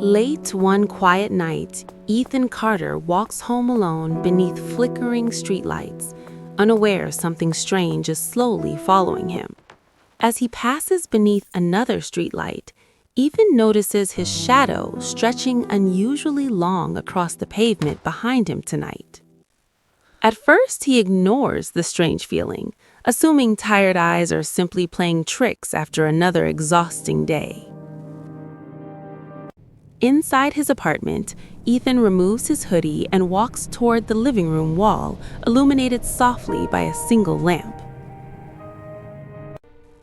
Late one quiet night, Ethan Carter walks home alone beneath flickering streetlights, unaware something strange is slowly following him. As he passes beneath another streetlight, Ethan notices his shadow stretching unusually long across the pavement behind him tonight. At first, he ignores the strange feeling, assuming tired eyes are simply playing tricks after another exhausting day. Inside his apartment, Ethan removes his hoodie and walks toward the living room wall, illuminated softly by a single lamp.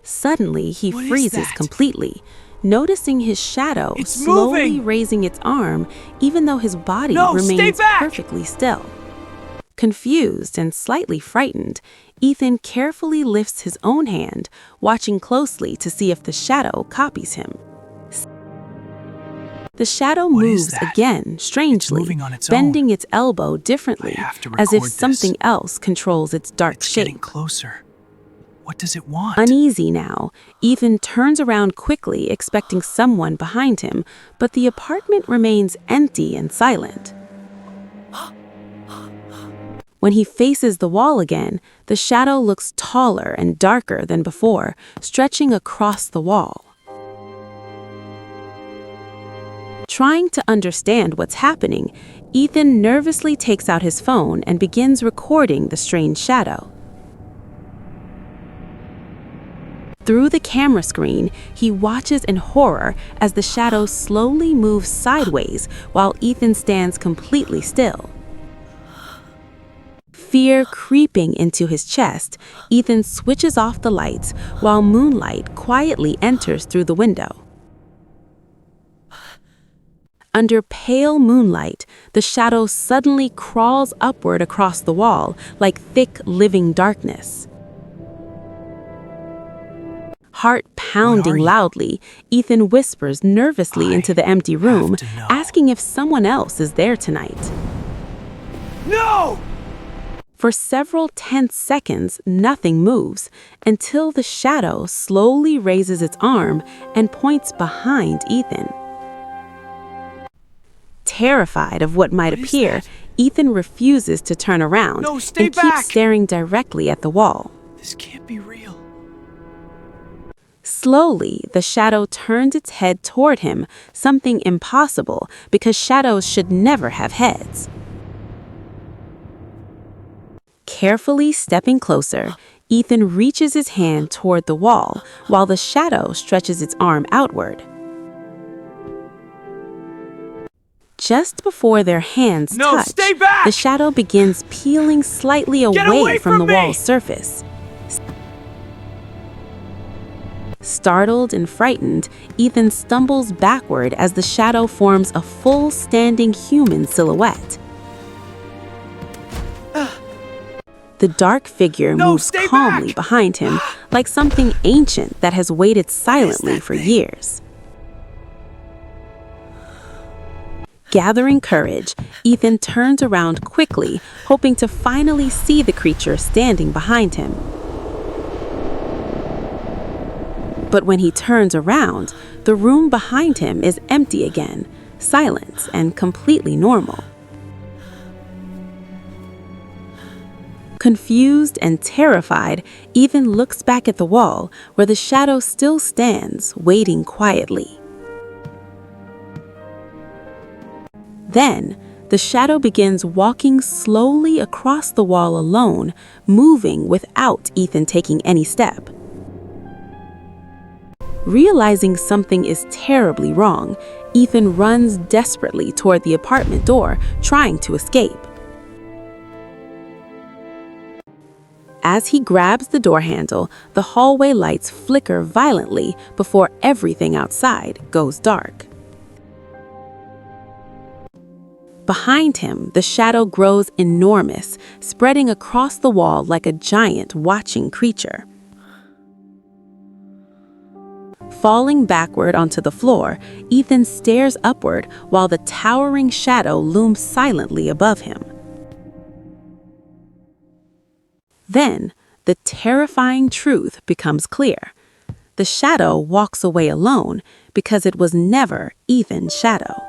Suddenly, he freezes completely, noticing his shadow slowly raising its arm, even though his body remains perfectly still. Confused and slightly frightened, Ethan carefully lifts his own hand, watching closely to see if the shadow copies him. The shadow moves again, strangely, bending its elbow differently, as if something else controls its dark shape. Getting closer. What does it want? Uneasy now, Ethan turns around quickly, expecting someone behind him, but the apartment remains empty and silent. When he faces the wall again, the shadow looks taller and darker than before, stretching across the wall. Trying to understand what's happening, Ethan nervously takes out his phone and begins recording the strange shadow. Through the camera screen, he watches in horror as the shadow slowly moves sideways while Ethan stands completely still. Fear creeping into his chest, Ethan switches off the lights while moonlight quietly enters through the window. Under pale moonlight, the shadow suddenly crawls upward across the wall like thick, living darkness. Heart pounding loudly, Ethan whispers nervously into the empty room, asking if someone else is there tonight. No! For several tense seconds, nothing moves, until the shadow slowly raises its arm and points behind Ethan. Terrified of what might appear, Ethan refuses to turn around and keeps staring directly at the wall. This can't be real. Slowly, the shadow turns its head toward him, something impossible because shadows should never have heads. Carefully stepping closer, Ethan reaches his hand toward the wall while the shadow stretches its arm outward. Just before their hands touch, the shadow begins peeling slightly away from the wall's surface. Startled and frightened, Ethan stumbles backward as the shadow forms a full standing human silhouette. The dark figure moves calmly behind him, like something ancient that has waited silently for years. Gathering courage, Ethan turns around quickly, hoping to finally see the creature standing behind him. But when he turns around, the room behind him is empty again, silent and completely normal. Confused and terrified, Ethan looks back at the wall where the shadow still stands, waiting quietly. Then, the shadow begins walking slowly across the wall alone, moving without Ethan taking any step. Realizing something is terribly wrong, Ethan runs desperately toward the apartment door, trying to escape. As he grabs the door handle, the hallway lights flicker violently before everything outside goes dark. Behind him, the shadow grows enormous, spreading across the wall like a giant watching creature. Falling backward onto the floor, Ethan stares upward while the towering shadow looms silently above him. Then, the terrifying truth becomes clear. The shadow walks away alone because it was never Ethan's shadow.